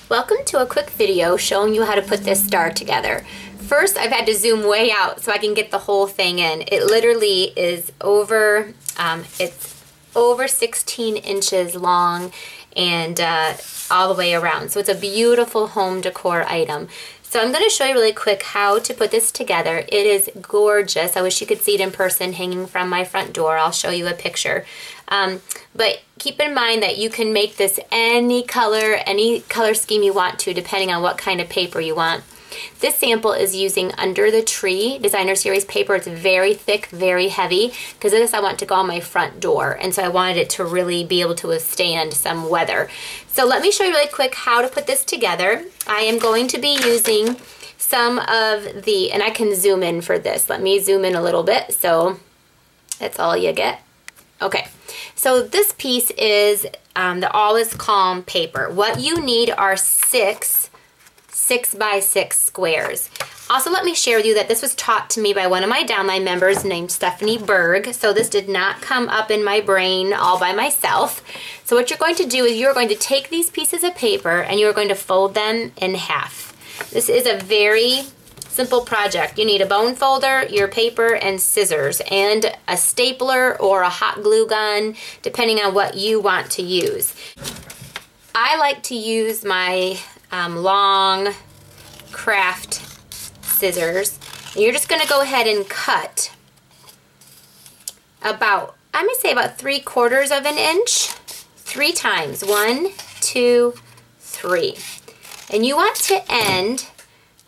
Welcome to a quick video showing you how to put this star together. First, I've had to zoom way out so I can get the whole thing in. It literally is over, it's over 16 inches long and all the way around. So it's a beautiful home decor item. So I'm going to show you really quick how to put this together. It is gorgeous. I wish you could see it in person hanging from my front door. I'll show you a picture. But keep in mind that you can make this any color scheme you want to, depending on what kind of paper you want. This sample is using Under the Tree Designer Series paper. It's very thick, very heavy, because this I want to go on my front door, and so I wanted it to really be able to withstand some weather. So let me show you really quick how to put this together. I am going to be using some of the, and I can zoom in for this. Let me zoom in a little bit, so that's all you get. Okay, so this piece is the All Is Calm paper. What you need are six 6x6 squares. Also, let me share with you that this was taught to me by one of my downline members named Stephanie Berg. So this did not come up in my brain all by myself. So what you're going to do is you're going to take these pieces of paper and you're going to fold them in half. This is a very simple project. You need a bone folder, your paper, and scissors, and a stapler or a hot glue gun, depending on what you want to use. I like to use my long craft scissors. And you're just going to go ahead and cut about, I'm going to say about 3/4 of an inch, 3 times. 1, 2, 3. And you want to end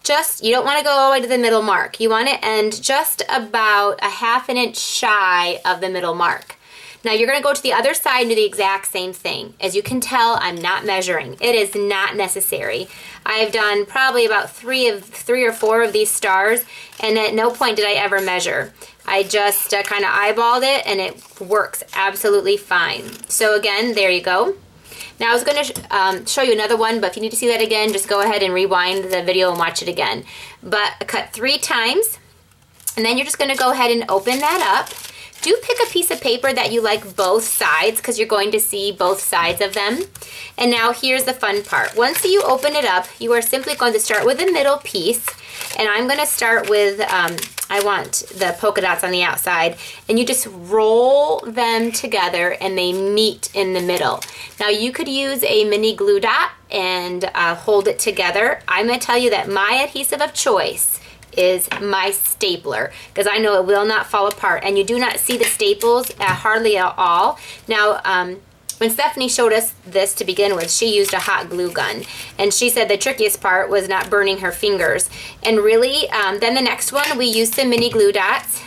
just, you don't want to go all the way to the middle mark. You want to end just about a 1/2 inch shy of the middle mark. Now you're going to go to the other side and do the exact same thing. As you can tell, I'm not measuring. It is not necessary. I've done probably about three or four of these stars, and at no point did I ever measure. I just kind of eyeballed it, and it works absolutely fine. So again, there you go. Now I was going to show you another one, but if you need to see that again, just go ahead and rewind the video and watch it again. But I cut 3 times, and then you're just going to go ahead and open that up. Do pick a piece of paper that you like both sides, because you're going to see both sides of them. And now here's the fun part. Once you open it up, you are simply going to start with the middle piece. And I'm going to start with, I want the polka dots on the outside. And you just roll them together and they meet in the middle. Now you could use a mini glue dot and hold it together. I'm going to tell you that my adhesive of choice is my stapler, because I know it will not fall apart, and you do not see the staples hardly at all. Now when Stephanie showed us this to begin with, she used a hot glue gun, and she said the trickiest part was not burning her fingers. And really then the next one, we used some mini glue dots,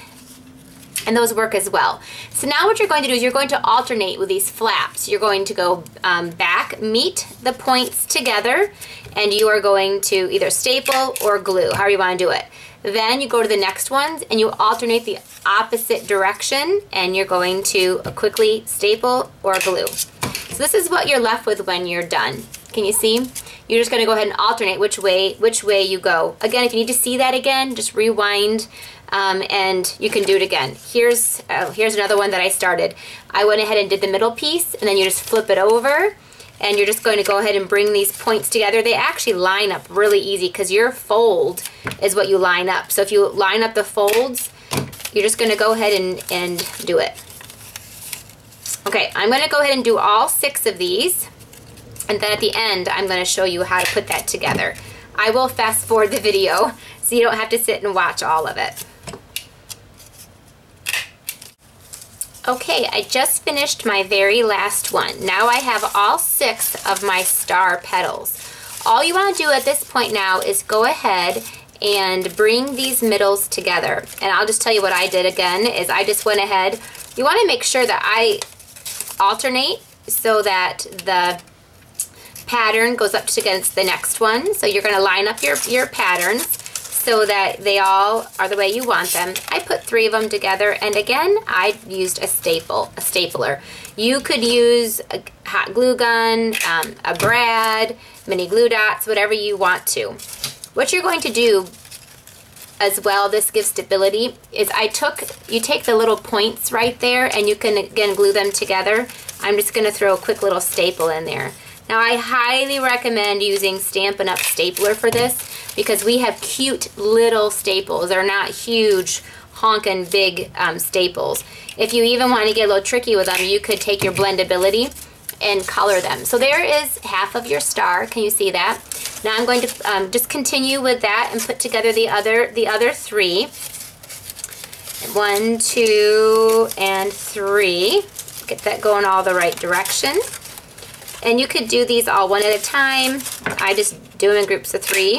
and those work as well. So now what you're going to do is you're going to alternate with these flaps. You're going to go back, meet the points together, and you are going to either staple or glue, however you want to do it. Then you go to the next ones and you alternate the opposite direction, and you're going to quickly staple or glue. So this is what you're left with when you're done. Can you see? You're just going to go ahead and alternate which way you go. Again, if you need to see that again, just rewind and you can do it again. Here's another one that I started. I went ahead and did the middle piece, and then you just flip it over, and you're just going to go ahead and bring these points together. They actually line up really easy because your fold is what you line up. So if you line up the folds, you're just going to go ahead and do it. Okay, I'm going to go ahead and do all 6 of these, and then at the end I'm going to show you how to put that together. I will fast forward the video so you don't have to sit and watch all of it. Okay, I just finished my very last one. Now I have all 6 of my star petals. All you want to do at this point now is go ahead and bring these middles together. And I'll just tell you what I did again, is I just went ahead. You want to make sure that I alternate so that the pattern goes up against the next one. So you're going to line up your patterns so that they all are the way you want them. I put 3 of them together, and again, I used a stapler. You could use a hot glue gun, a brad, mini glue dots, whatever you want to. What you're going to do as well, this gives stability, is you take the little points right there, and you can again glue them together. I'm just going to throw a quick little staple in there. Now I highly recommend using Stampin' Up! Stapler for this because we have cute little staples. They're not huge, honkin' big staples. If you even want to get a little tricky with them, you could take your blendability and color them. So there is half of your star. Can you see that? Now I'm going to just continue with that and put together the other 3. 1, 2, and 3. Get that going all the right direction. And you could do these all one at a time. I just do them in groups of 3.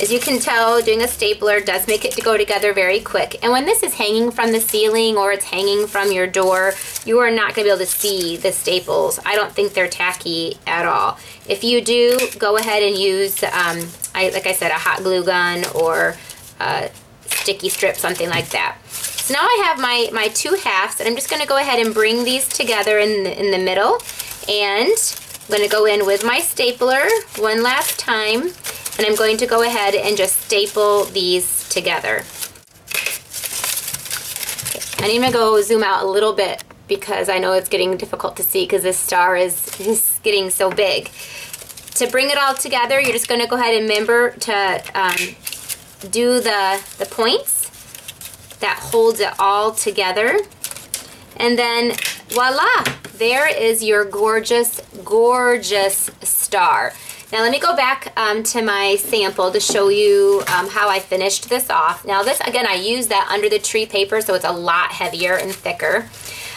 As you can tell, doing a stapler does make it to go together very quick. And when this is hanging from the ceiling or it's hanging from your door, you are not going to be able to see the staples. I don't think they're tacky at all. If you do, go ahead and use, like I said, a hot glue gun or a sticky strip, something like that. So now I have my 2 halves, and I'm just going to go ahead and bring these together in the middle. And I'm going to go in with my stapler one last time. And I'm going to go ahead and just staple these together. Okay. I'm even going to go zoom out a little bit because I know it's getting difficult to see because this star is getting so big. To bring it all together, you're just going to go ahead and remember to do the points. That holds it all together. And then voila, there is your gorgeous, gorgeous star. Now let me go back to my sample to show you how I finished this off. Now this, again, I used that under the tree paper, so it's a lot heavier and thicker.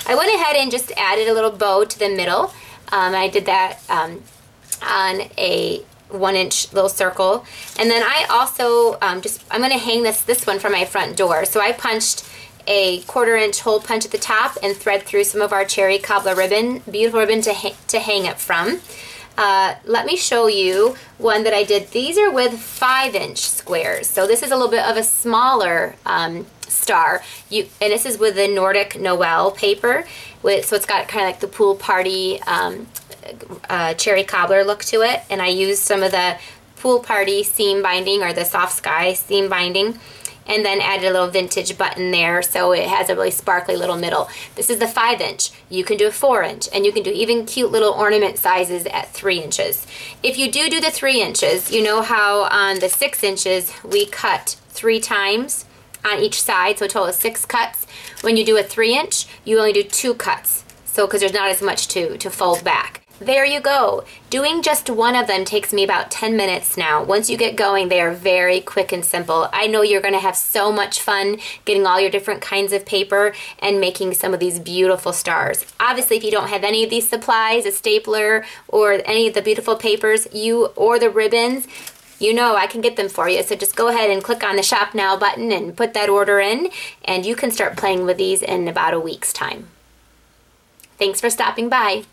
I went ahead and just added a little bow to the middle. I did that on a 1-inch little circle. And then I also I'm going to hang this one from my front door. So I punched a 1/4-inch hole punch at the top and thread through some of our cherry cobbler ribbon, beautiful ribbon to hang it from. Let me show you one that I did. These are with 5-inch squares. So this is a little bit of a smaller star. And this is with the Nordic Noel paper. So it's got kind of like the pool party cherry cobbler look to it. And I used some of the pool party seam binding or the soft sky seam binding. And then added a little vintage button there so it has a really sparkly little middle. This is the 5-inch. You can do a 4-inch, and you can do even cute little ornament sizes at 3 inches. If you do the 3 inches, you know how on the 6 inches we cut 3 times on each side, so a total of 6 cuts. When you do a 3-inch, you only do 2 cuts, so because there's not as much to fold back. There you go. Doing just one of them takes me about 10 minutes now. Once you get going, they are very quick and simple. I know you're going to have so much fun getting all your different kinds of paper and making some of these beautiful stars. Obviously, if you don't have any of these supplies, a stapler, or any of the beautiful papers, or the ribbons, you know I can get them for you. So just go ahead and click on the Shop Now button and put that order in, and you can start playing with these in about a week's time. Thanks for stopping by.